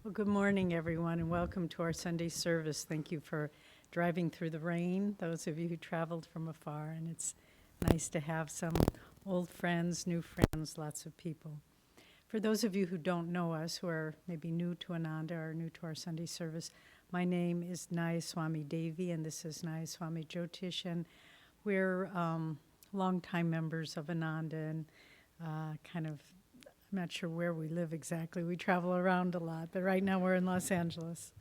Well, good morning, everyone, and welcome to our Sunday service. Thank you for driving through the rain, those of you who traveled from afar, and it's nice to have some old friends, new friends, lots of people. For those of you who don't know us, who are maybe new to Ananda or new to our Sunday service, my name is Nayaswami Devi, and this is Nayaswami Jyotish, and we're longtime members of Ananda and I'm not sure where we live exactly. We travel around a lot, but right now we're in Los Angeles.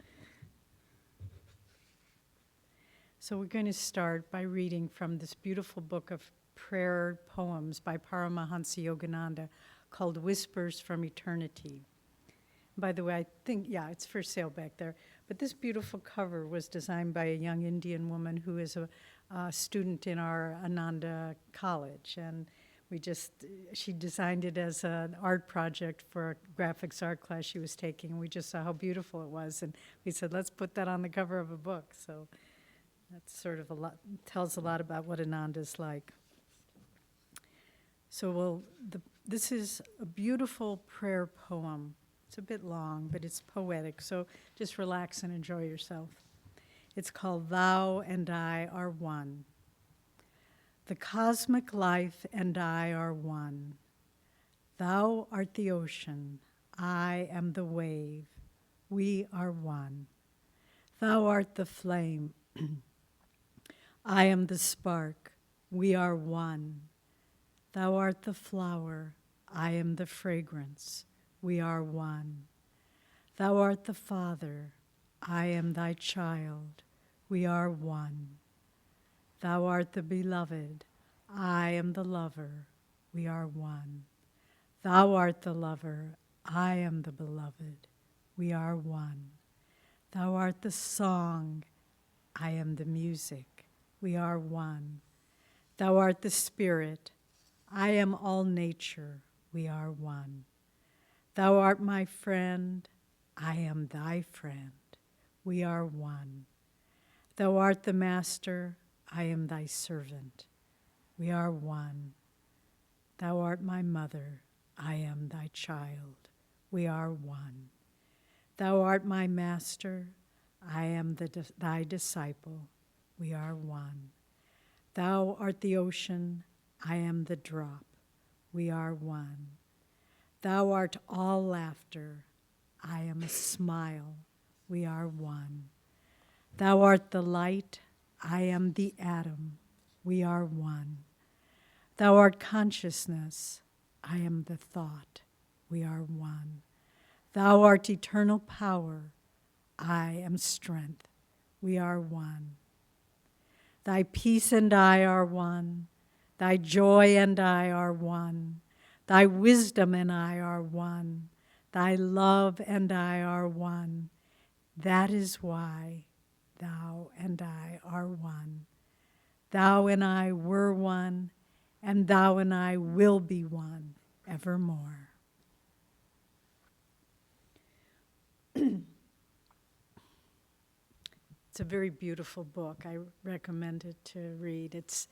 So we're going to start by reading from this beautiful book of prayer poems by Paramahansa Yogananda called Whispers from Eternity. By the way, I think, it's for sale back there. But this beautiful cover was designed by a young Indian woman who is a student in our Ananda college. And she designed it as an art project for a graphics art class she was taking, and we just saw how beautiful it was, and we said, let's put that on the cover of a book. So that's sort of tells a lot about what Ananda is like. So this is a beautiful prayer poem. It's a bit long, but it's poetic, so just relax and enjoy yourself. It's called Thou and I Are One. The cosmic life and I are one. Thou art the ocean, I am the wave, we are one. Thou art the flame, I am the spark, we are one. Thou art the flower, I am the fragrance, we are one. Thou art the Father, I am thy child, we are one. Thou art the beloved, I am the lover, we are one. Thou art the lover, I am the beloved, we are one. Thou art the song, I am the music, we are one. Thou art the spirit, I am all nature, we are one. Thou art my friend, I am thy friend, we are one. Thou art the master, I am thy servant, we are one. Thou art my mother, I am thy child, we are one. Thou art my master, I am thy disciple, we are one. Thou art the ocean, I am the drop, we are one. Thou art all laughter, I am a smile, we are one. Thou art the light, I am the atom, we are one. Thou art consciousness, I am the thought, we are one. Thou art eternal power, I am strength, we are one. Thy peace and I are one, thy joy and I are one, thy wisdom and I are one, thy love and I are one. That is why thou and I are one. Thou and I were one, and thou and I will be one evermore. It's a very beautiful book. I recommend it to read. It's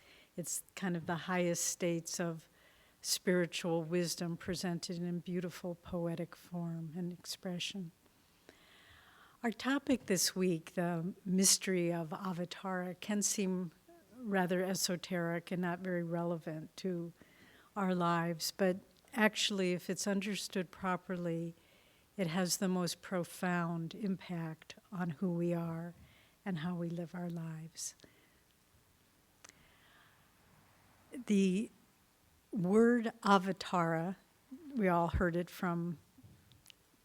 kind of the highest states of spiritual wisdom presented in beautiful poetic form and expression. Our topic this week, the mystery of Avatara, can seem rather esoteric and not very relevant to our lives, but actually, if it's understood properly, it has the most profound impact on who we are and how we live our lives. The word Avatara, we all heard it from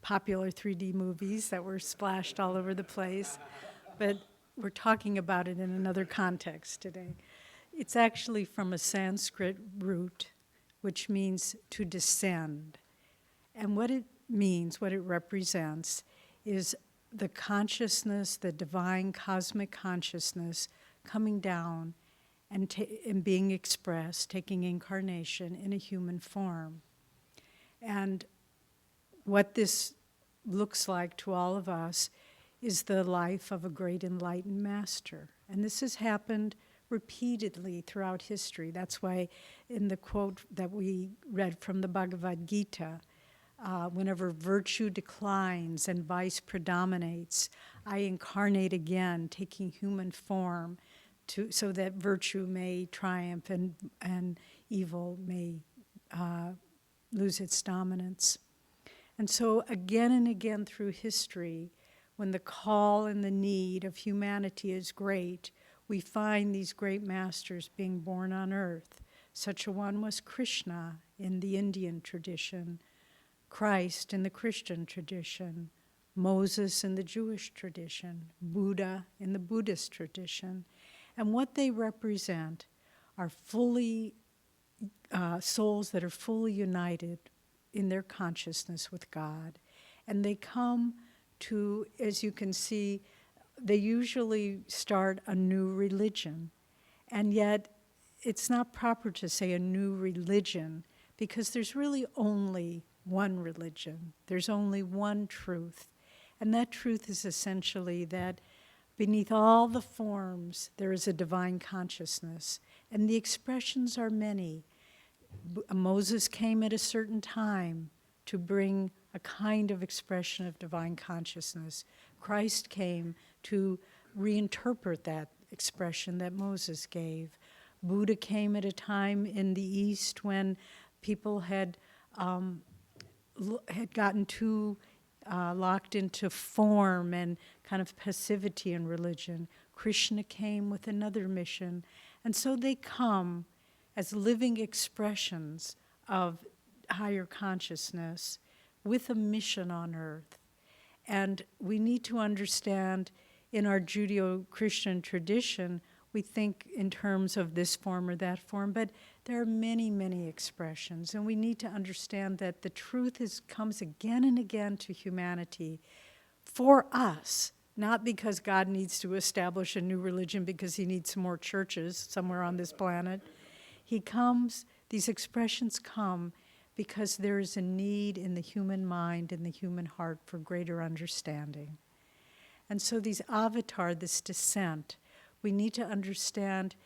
popular 3D movies that were splashed all over the place, but we're talking about it in another context today. It's actually from a Sanskrit root, which means to descend. And what it means, what it represents, is the consciousness, the divine cosmic consciousness coming down and being expressed, taking incarnation in a human form. And what this looks like to all of us is the life of a great enlightened master. And this has happened repeatedly throughout history. That's why in the quote that we read from the Bhagavad Gita, whenever virtue declines and vice predominates, I incarnate again, taking human form so that virtue may triumph and evil may lose its dominance. And so again and again through history, when the call and the need of humanity is great, we find these great masters being born on earth. Such a one was Krishna in the Indian tradition, Christ in the Christian tradition, Moses in the Jewish tradition, Buddha in the Buddhist tradition. And what they represent are fully souls that are fully united in their consciousness with God. And they come to, as you can see, they usually start a new religion. And yet, it's not proper to say a new religion, because there's really only one religion. There's only one truth. And that truth is essentially that beneath all the forms, there is a divine consciousness. And the expressions are many. Moses came at a certain time to bring a kind of expression of divine consciousness. Christ came to reinterpret that expression that Moses gave. Buddha came at a time in the East when people had gotten too locked into form and kind of passivity in religion. Krishna came with another mission. And so they come as living expressions of higher consciousness with a mission on earth. And we need to understand, in our Judeo-Christian tradition, we think in terms of this form or that form, but there are many, many expressions. And we need to understand that the truth comes again and again to humanity for us, not because God needs to establish a new religion because he needs some more churches somewhere on this planet. These expressions come because there is a need in the human mind and the human heart for greater understanding. And so these avatar, this descent, we need to understand,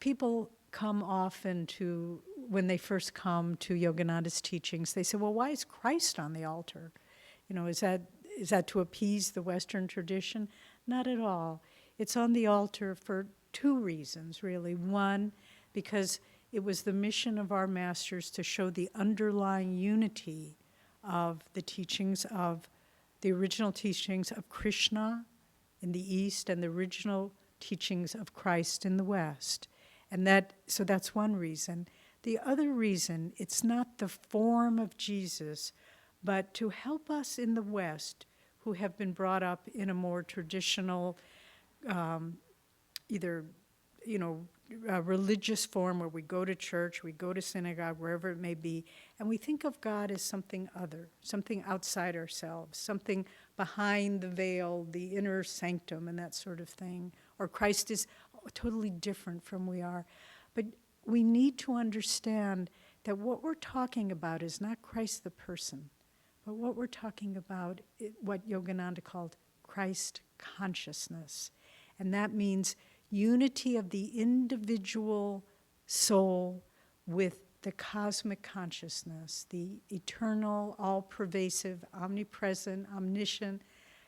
people come often to, when they first come to Yogananda's teachings, they say, well, why is Christ on the altar? You know, is that to appease the Western tradition? Not at all. It's on the altar for two reasons, really. One, because it was the mission of our masters to show the underlying unity of the teachings of the original teachings of Krishna in the East and the original teachings of Christ in the West. And so that's one reason. The other reason, it's not the form of Jesus, but to help us in the West who have been brought up in a more traditional, either, religious form where we go to church, we go to synagogue, wherever it may be, and we think of God as something other, something outside ourselves, something behind the veil, the inner sanctum and that sort of thing. Or Christ is totally different from we are. But we need to understand that what we're talking about is not Christ the person, but what we're talking about, what Yogananda called Christ consciousness. And that means unity of the individual soul with the cosmic consciousness, the eternal, all-pervasive, omnipresent, omniscient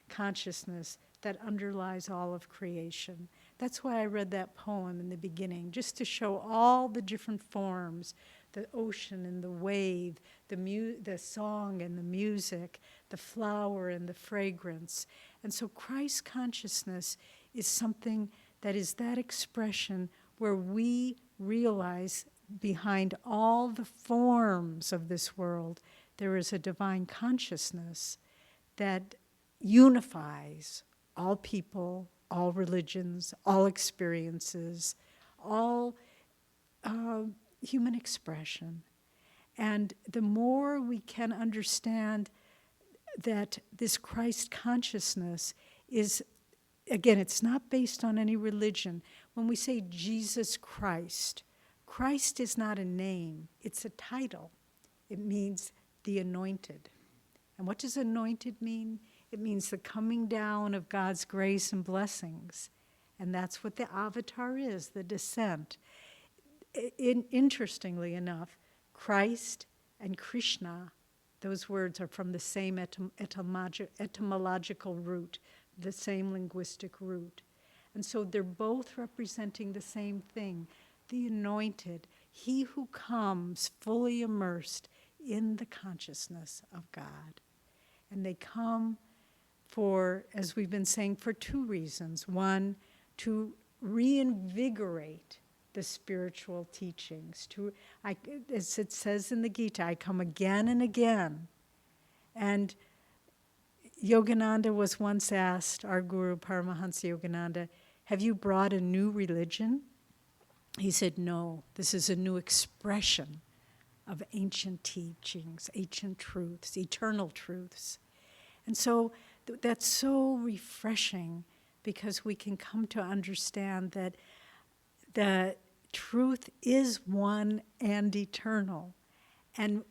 consciousness that underlies all of creation. That's why I read that poem in the beginning, just to show all the different forms, the ocean and the wave, the song and the music, the flower and the fragrance. And so Christ consciousness is something that is that expression where we realize behind all the forms of this world, there is a divine consciousness that unifies all people, all religions, all experiences, all human expression. And the more we can understand that this Christ consciousness is, again, it's not based on any religion. When we say Jesus Christ, Christ is not a name, it's a title. It means the anointed. And what does anointed mean? It means the coming down of God's grace and blessings. And that's what the avatar is, the descent. Interestingly enough, Christ and Krishna, Those words are from the same etymological root, the same linguistic root. And so they're both representing the same thing, the anointed, he who comes fully immersed in the consciousness of God. And they come for, as we've been saying, for two reasons. One, to reinvigorate the spiritual teachings. As it says in the Gita, I come again and again. And Yogananda was once asked, our guru Paramahansa Yogananda, have you brought a new religion? He said, no, this is a new expression of ancient teachings, ancient truths, eternal truths. And so that's so refreshing, because we can come to understand that the truth is one and eternal. And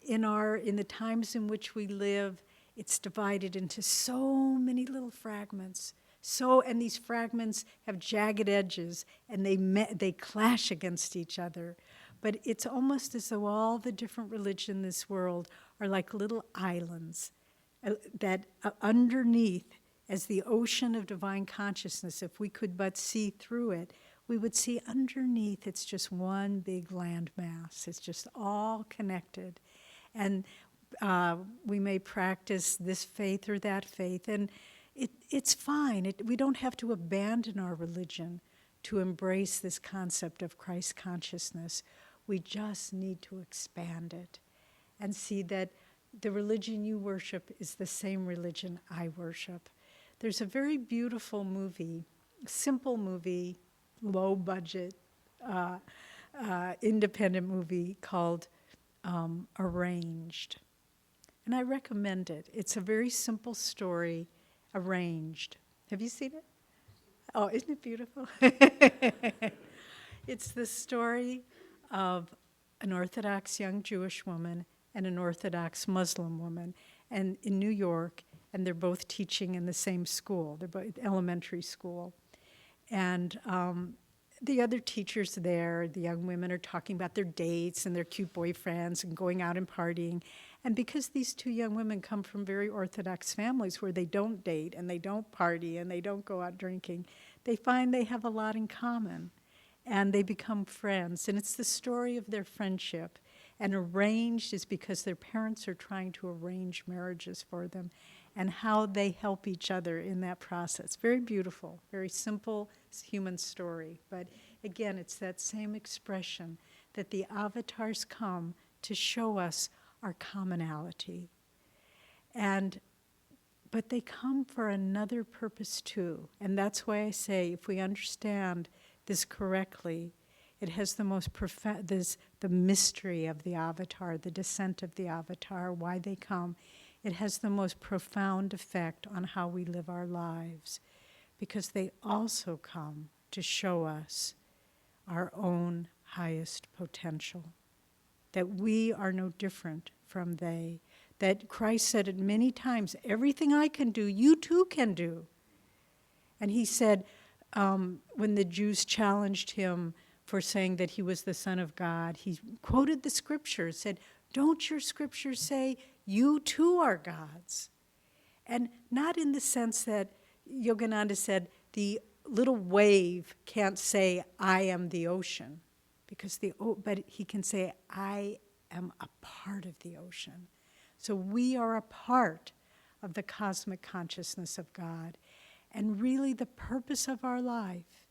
in the times in which we live, it's divided into so many little fragments. And these fragments have jagged edges, and they clash against each other. But it's almost as though all the different religions in this world are like little islands that underneath, as the ocean of divine consciousness, if we could but see through it, we would see underneath it's just one big landmass. It's just all connected. And we may practice this faith or that faith, and it's fine. We don't have to abandon our religion to embrace this concept of Christ consciousness. We just need to expand it and see that the religion you worship is the same religion I worship. There's a very beautiful movie, simple movie, low budget, independent movie called Arranged. And I recommend it. It's a very simple story, Arranged. Have you seen it? Oh, isn't it beautiful? It's the story of an Orthodox young Jewish woman and an Orthodox Muslim woman, and in New York, and they're both teaching in the same school. They're both elementary school. And the other teachers there, the young women, are talking about their dates and their cute boyfriends and going out and partying. And because these two young women come from very Orthodox families where they don't date and they don't party and they don't go out drinking, they find they have a lot in common. And they become friends. And it's the story of their friendship. And Arranged is because their parents are trying to arrange marriages for them, and how they help each other in that process. Very beautiful, very simple human story. But again, it's that same expression that the avatars come to show us our commonality. But they come for another purpose too. And that's why I say, if we understand this correctly, it has the most profound, the mystery of the avatar, the descent of the avatar, why they come. It has the most profound effect on how we live our lives, because they also come to show us our own highest potential, that we are no different from they, that Christ said it many times, everything I can do, you too can do. And he said, when the Jews challenged him for saying that he was the Son of God, he quoted the scriptures, said, don't your scriptures say you too are gods? And not in the sense that Yogananda said the little wave can't say, I am the ocean, but he can say, I am a part of the ocean. So we are a part of the cosmic consciousness of God. And really the purpose of our life,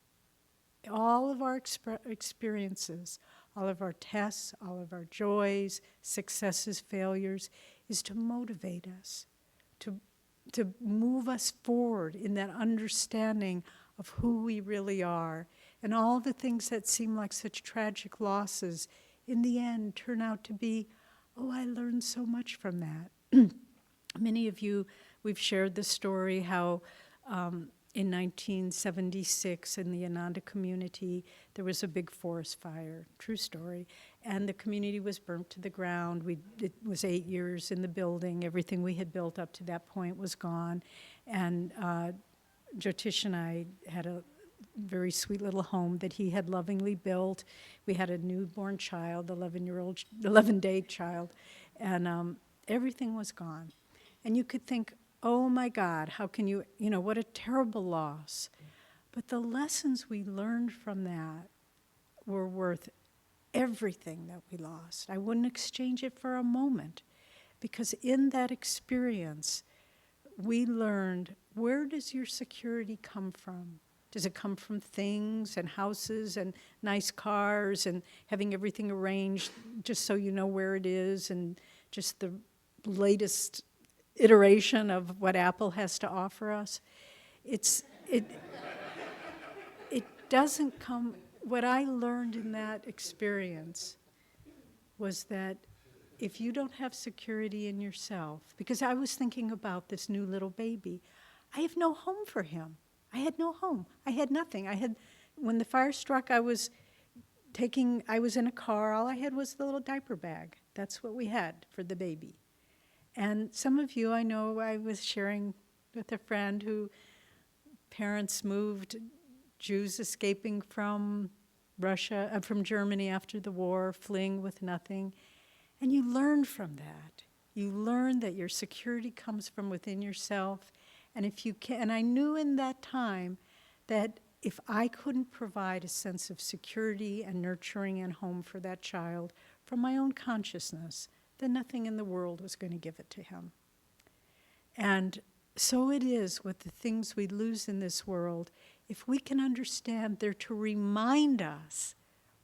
all of our experiences, all of our tests, all of our joys, successes, failures, is to motivate us, to move us forward in that understanding of who we really are. And all the things that seem like such tragic losses, in the end, turn out to be, oh, I learned so much from that. Many of you, we've shared the story how in 1976 in the Ananda community, there was a big forest fire, true story, and the community was burnt to the ground. It was 8 years in the building. Everything we had built up to that point was gone. And Jyotish and I had a very sweet little home that he had lovingly built. We had a newborn child, 11-day child, and Everything was gone. And you could think, oh my God, how can you, what a terrible loss. But the lessons we learned from that were worth everything that we lost. I wouldn't exchange it for a moment, because in that experience, we learned, where does your security come from? Does it come from things and houses and nice cars and having everything arranged just so you know where it is and just the latest iteration of what Apple has to offer us? It doesn't come. What I learned in that experience was that if you don't have security in yourself, because I was thinking about this new little baby, I have no home for him. I had no home. I had nothing. When the fire struck, I was in a car. All I had was the little diaper bag. That's what we had for the baby. And some of you, I know, I was sharing with a friend who parents moved, Jews escaping from Russia, from Germany after the war, fleeing with nothing. And you learn from that. You learn that your security comes from within yourself. And if you can, and I knew in that time that if I couldn't provide a sense of security and nurturing and home for that child from my own consciousness, then nothing in the world was going to give it to him. And so it is with the things we lose in this world. If we can understand, they're to remind us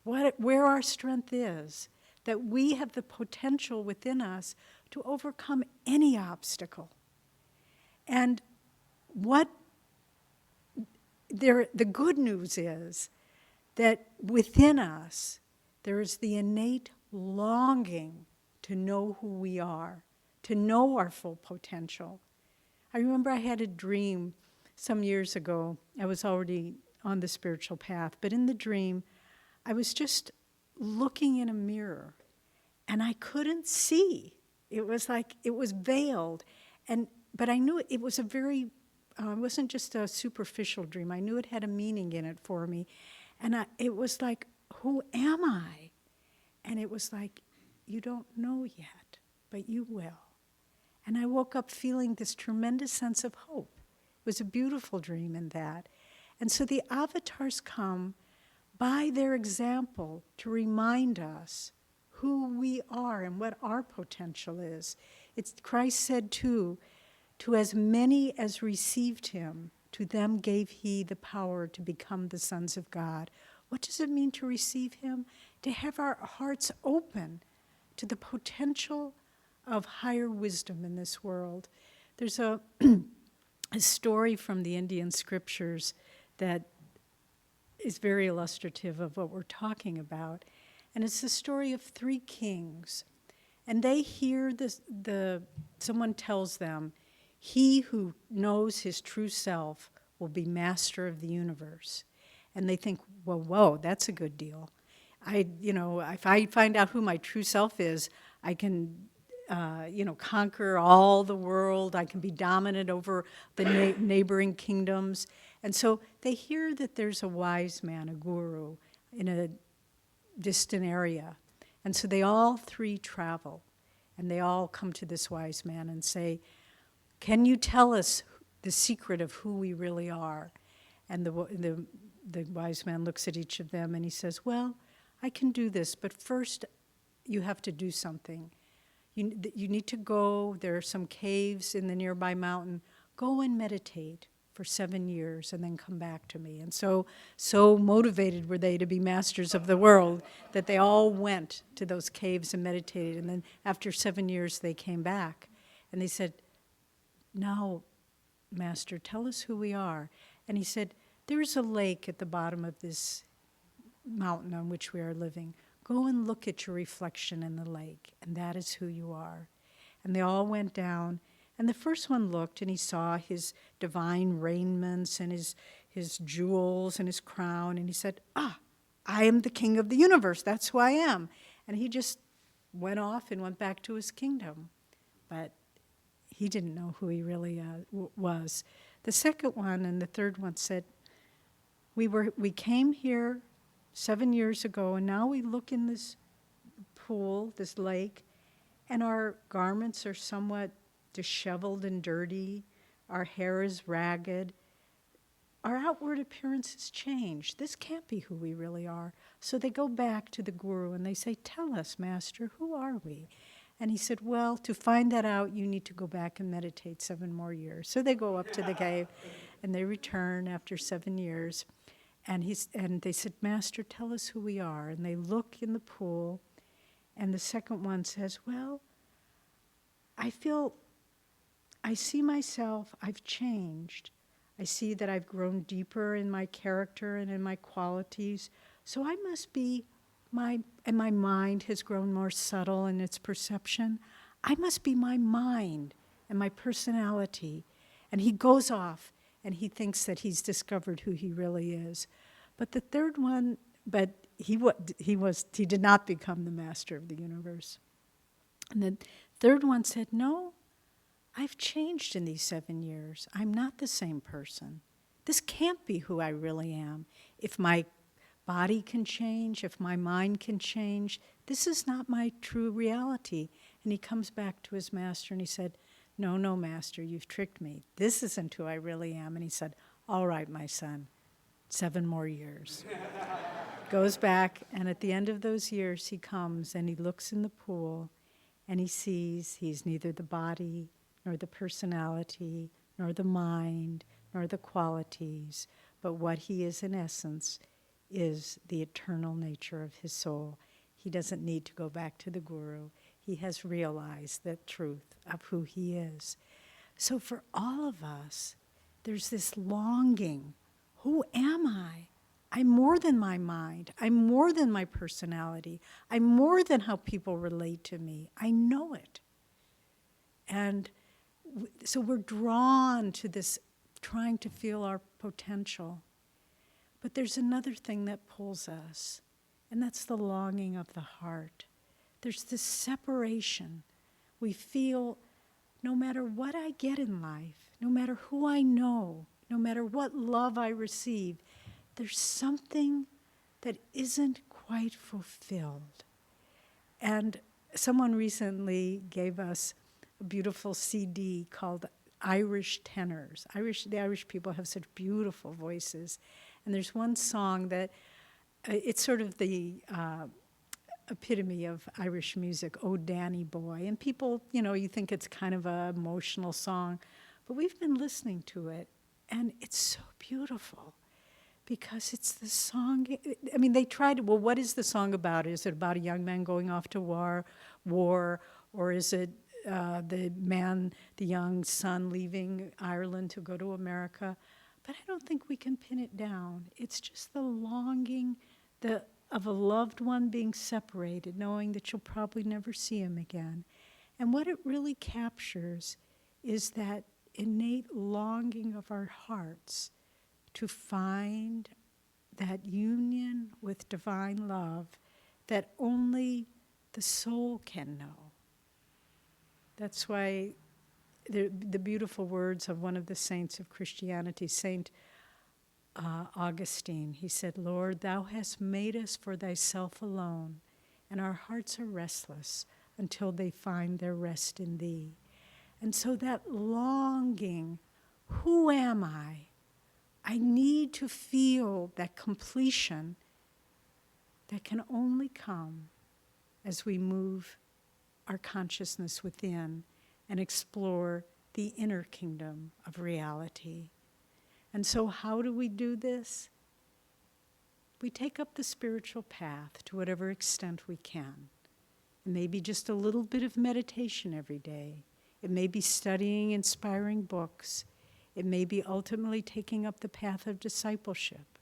where our strength is, that we have the potential within us to overcome any obstacle. And the good news is that within us there is the innate longing to know who we are, to know our full potential. I remember I had a dream some years ago. I was already on the spiritual path, but in the dream, I was just looking in a mirror, and I couldn't see. It was like it was veiled, but I knew it was it wasn't just a superficial dream. I knew it had a meaning in it for me, and it was like, who am I? And it was like, you don't know yet, but you will. And I woke up feeling this tremendous sense of hope. It was a beautiful dream in that. And so the avatars come by their example to remind us who we are and what our potential is. Christ said too, to as many as received him, to them gave he the power to become the sons of God. What does it mean to receive him? To have our hearts open to the potential of higher wisdom in this world. There's a story from the Indian scriptures that is very illustrative of what we're talking about. And it's the story of three kings. And they hear someone tells them, he who knows his true self will be master of the universe. And they think, well, whoa, that's a good deal. If I find out who my true self is, I can, conquer all the world. I can be dominant over the neighboring kingdoms. And so they hear that there's a wise man, a guru, in a distant area. And so they all three travel, and they all come to this wise man and say, can you tell us the secret of who we really are? And the wise man looks at each of them and he says, well, I can do this, but first you have to do something. You need to go, there are some caves in the nearby mountain, go and meditate for 7 years and then come back to me. And so motivated were they to be masters of the world that they all went to those caves and meditated. And then after 7 years they came back and they said, now, Master, tell us who we are. And he said, there's a lake at the bottom of this mountain on which we are living. Go and look at your reflection in the lake, and that is who you are. And they all went down, and the first one looked, and he saw his divine raiments and his jewels and his crown, and he said, I am the king of the universe. That's who I am. And he just went off and went back to his kingdom. But he didn't know who he really was. The second one and the third one said, we came here 7 years ago, and now we look in this pool, this lake, and our garments are somewhat disheveled and dirty, our hair is ragged, our outward appearance has changed. This can't be who we really are. So they go back to the guru and they say, tell us, Master, who are we? And he said, well, to find that out, you need to go back and meditate 7 more years. So they go up to the cave and they return after 7 years. And they said, Master, tell us who we are. And they look in the pool, and the second one says, well, I see myself, I've changed. I see that I've grown deeper in my character and in my qualities. So I must be, and my mind has grown more subtle in its perception. I must be my mind and my personality. And he goes off and he thinks that he's discovered who he really is. But the third one, he did not become the master of the universe. And the third one said, no, I've changed in these 7 years. I'm not the same person. This can't be who I really am. If my body can change, if my mind can change, this is not my true reality. And he comes back to his master and he said, no, Master, you've tricked me. This isn't who I really am. And he said, all right, my son, 7 more years. Goes back, and at the end of those years, he comes and he looks in the pool and he sees he's neither the body, nor the personality, nor the mind, nor the qualities, but what he is in essence is the eternal nature of his soul. He doesn't need to go back to the guru. He has realized the truth of who he is. So for all of us, there's this longing. Who am I? I'm more than my mind. I'm more than my personality. I'm more than how people relate to me. I know it. And so we're drawn to this, trying to feel our potential. But there's another thing that pulls us, and that's the longing of the heart. There's this separation. We feel no matter what I get in life, no matter who I know, no matter what love I receive, there's something that isn't quite fulfilled. And someone recently gave us a beautiful CD called Irish Tenors. The Irish people have such beautiful voices. And there's one song that, it's sort of the epitome of Irish music, Oh Danny Boy. And people, you think it's kind of an emotional song, but we've been listening to it, and it's so beautiful. Because it's the song, they tried, well, what is the song about? Is it about a young man going off to war, or is it the young son leaving Ireland to go to America? But I don't think we can pin it down. It's just the longing of a loved one being separated, knowing that you'll probably never see him again. And what it really captures is that innate longing of our hearts to find that union with divine love that only the soul can know. That's why the beautiful words of one of the saints of Christianity, Saint Augustine, he said, Lord, thou hast made us for thyself alone, and our hearts are restless until they find their rest in thee. And so that longing, who am I? I need to feel that completion that can only come as we move our consciousness within and explore the inner kingdom of reality. And so how do we do this? We take up the spiritual path to whatever extent we can. It may be just a little bit of meditation every day. It may be studying inspiring books. It may be ultimately taking up the path of discipleship.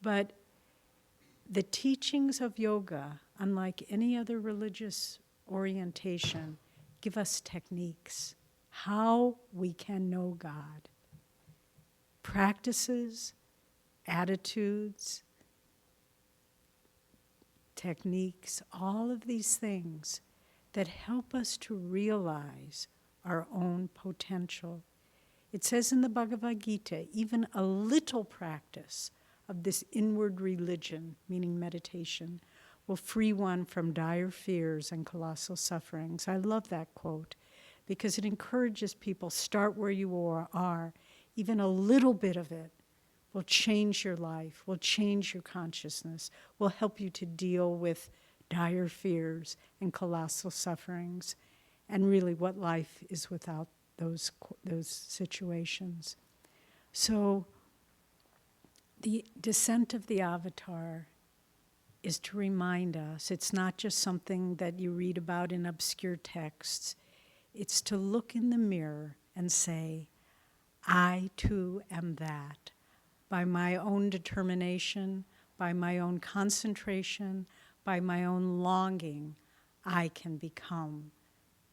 But the teachings of yoga, unlike any other religious orientation, give us techniques, how we can know God. Practices, attitudes, techniques, all of these things that help us to realize our own potential. It says in the Bhagavad Gita, even a little practice of this inward religion, meaning meditation, will free one from dire fears and colossal sufferings. I love that quote because it encourages people, start where you are. Even a little bit of it will change your life, will change your consciousness, will help you to deal with dire fears and colossal sufferings, and really what life is without those situations. So the descent of the Avatar is to remind us, it's not just something that you read about in obscure texts. It's to look in the mirror and say, I too am that. By my own determination, by my own concentration, by my own longing, I can become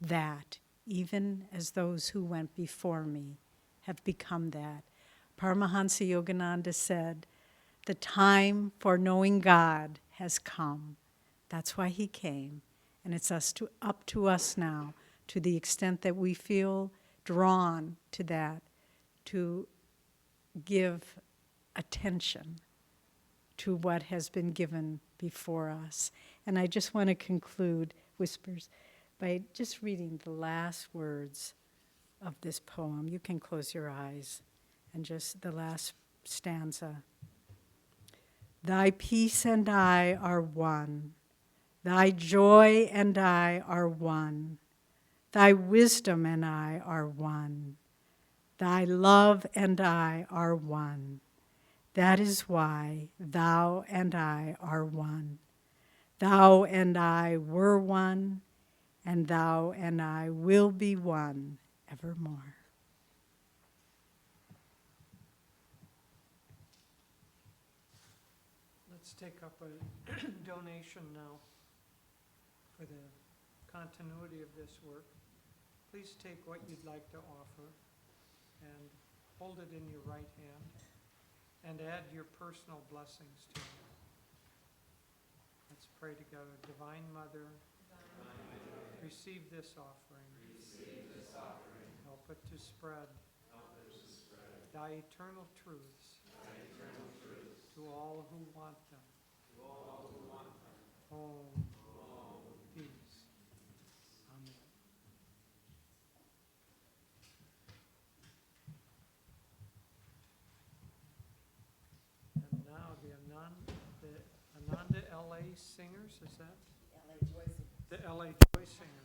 that, even as those who went before me have become that. Paramahansa Yogananda said, the time for knowing God has come. That's why he came. And it's up to us now, to the extent that we feel drawn to that, to give attention to what has been given before us. And I just want to conclude, Whispers, by just reading the last words of this poem. You can close your eyes and just the last stanza. Thy peace and I are one. Thy joy and I are one. Thy wisdom and I are one. Thy love and I are one. That is why thou and I are one. Thou and I were one, and thou and I will be one evermore. Let's take up a donation now for the continuity of this work. Please take what you'd like to offer and hold it in your right hand and add your personal blessings to it. Let's pray together. Divine Mother, receive this offering. Help it to spread. Thy eternal truths. To all who want them. Om. Peace. Amen. And now the Ananda LA Singers, is that? LA Joy Singers. The LA Joy Singers.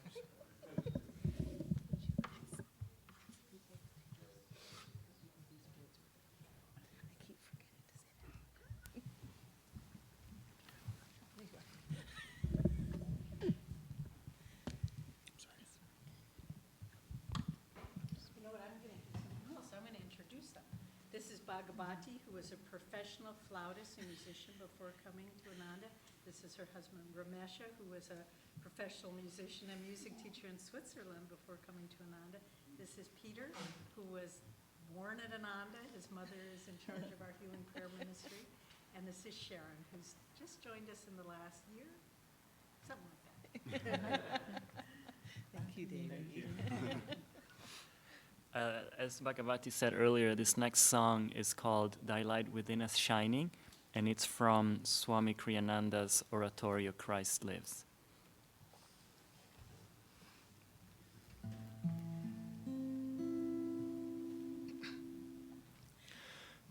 You know what, I'm going to do something else. I'm going to introduce them. This is Bhagavati, who was a professional flautist and musician before coming to Ananda. This is her husband, Ramesha, who was a professional musician and music teacher in Switzerland before coming to Ananda. This is Peter, who was born at Ananda. His mother is in charge of our healing prayer ministry. And this is Sharon, who's just joined us in the last year, something like that. Thank you, Devi. As Bhagavati said earlier, this next song is called Thy Light Within Us Shining, and it's from Swami Kriyananda's oratorio, Christ Lives.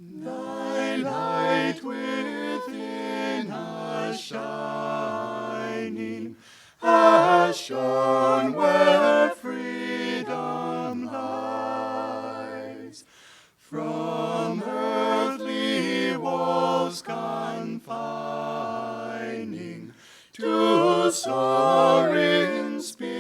Thy light within us shining, has shone where freedom lies. From earthly walls confining, to soar in spirit